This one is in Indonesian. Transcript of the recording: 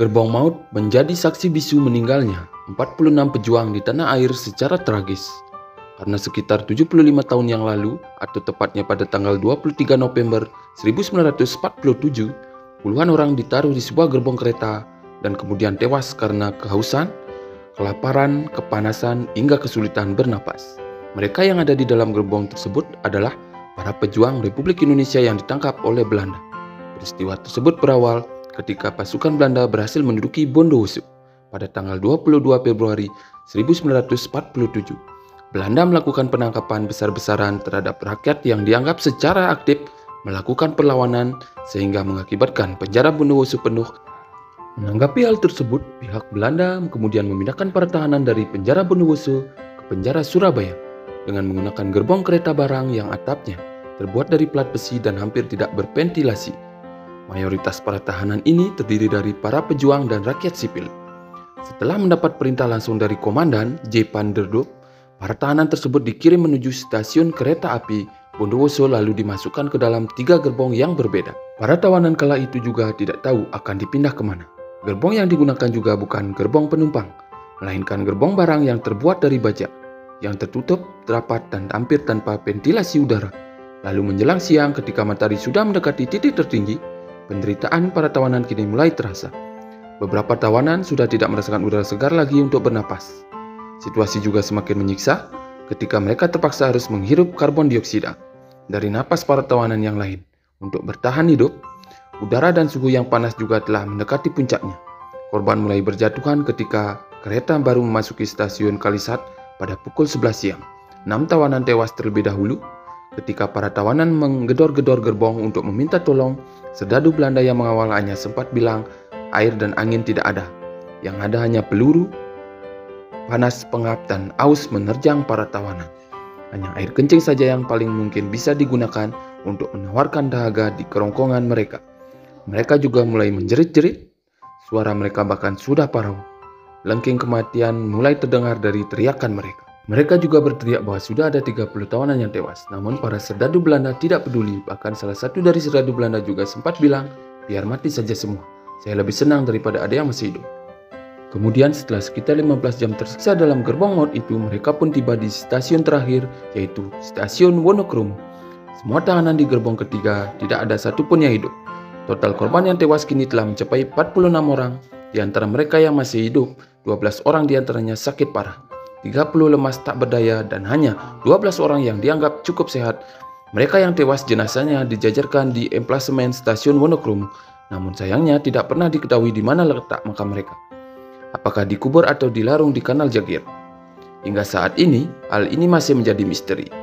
Gerbong Maut menjadi saksi bisu meninggalnya 46 pejuang di tanah air secara tragis. Karena sekitar 75 tahun yang lalu, atau tepatnya pada tanggal 23 November 1947, puluhan orang ditaruh di sebuah gerbong kereta dan kemudian tewas karena kehausan, kelaparan, kepanasan, hingga kesulitan bernapas. Mereka yang ada di dalam gerbong tersebut adalah para pejuang Republik Indonesia yang ditangkap oleh Belanda. Peristiwa tersebut berawal ketika pasukan Belanda berhasil menduduki Bondowoso pada tanggal 22 Februari 1947. Belanda melakukan penangkapan besar-besaran terhadap rakyat yang dianggap secara aktif melakukan perlawanan sehingga mengakibatkan penjara Bondowoso penuh. Menanggapi hal tersebut, pihak Belanda kemudian memindahkan para tahanan dari penjara Bondowoso ke penjara Surabaya dengan menggunakan gerbong kereta barang yang atapnya terbuat dari plat besi dan hampir tidak berventilasi. Mayoritas para tahanan ini terdiri dari para pejuang dan rakyat sipil. Setelah mendapat perintah langsung dari Komandan J. Panderdorp, para tahanan tersebut dikirim menuju stasiun kereta api Bondowoso lalu dimasukkan ke dalam 3 gerbong yang berbeda. Para tawanan kala itu juga tidak tahu akan dipindah kemana. Gerbong yang digunakan juga bukan gerbong penumpang, melainkan gerbong barang yang terbuat dari baja, yang tertutup, rapat, dan hampir tanpa ventilasi udara. Lalu menjelang siang ketika matahari sudah mendekati titik tertinggi, penderitaan para tawanan kini mulai terasa. Beberapa tawanan sudah tidak merasakan udara segar lagi untuk bernapas. Situasi juga semakin menyiksa ketika mereka terpaksa harus menghirup karbon dioksida dari napas para tawanan yang lain. Untuk bertahan hidup, udara dan suhu yang panas juga telah mendekati puncaknya. Korban mulai berjatuhan ketika kereta baru memasuki stasiun Kalisat pada pukul 11 siang. 6 tawanan tewas terlebih dahulu ketika para tawanan menggedor-gedor gerbong untuk meminta tolong. Serdadu Belanda yang mengawal hanya sempat bilang air dan angin tidak ada. Yang ada hanya peluru, panas, pengap, dan aus menerjang para tawanan. Hanya air kencing saja yang paling mungkin bisa digunakan untuk menawarkan dahaga di kerongkongan mereka. Mereka juga mulai menjerit-jerit, suara mereka bahkan sudah parau. Lengking kematian mulai terdengar dari teriakan mereka. Mereka juga berteriak bahwa sudah ada 30 tawanan yang tewas. Namun para serdadu Belanda tidak peduli. Bahkan salah satu dari serdadu Belanda juga sempat bilang, biar mati saja semua. Saya lebih senang daripada ada yang masih hidup. Kemudian setelah sekitar 15 jam tersiksa dalam gerbong maut itu, mereka pun tiba di stasiun terakhir, yaitu stasiun Wonokromo. Semua tahanan di gerbong ketiga tidak ada satupun yang hidup. Total korban yang tewas kini telah mencapai 46 orang. Di antara mereka yang masih hidup, 12 orang diantaranya sakit parah, 30 lemas tak berdaya, dan hanya 12 orang yang dianggap cukup sehat. Mereka yang tewas jenazahnya dijajarkan di emplasemen stasiun Wonokromo. Namun sayangnya tidak pernah diketahui di mana letak makam mereka. Apakah dikubur atau dilarung di Kanal Jagir? Hingga saat ini, hal ini masih menjadi misteri.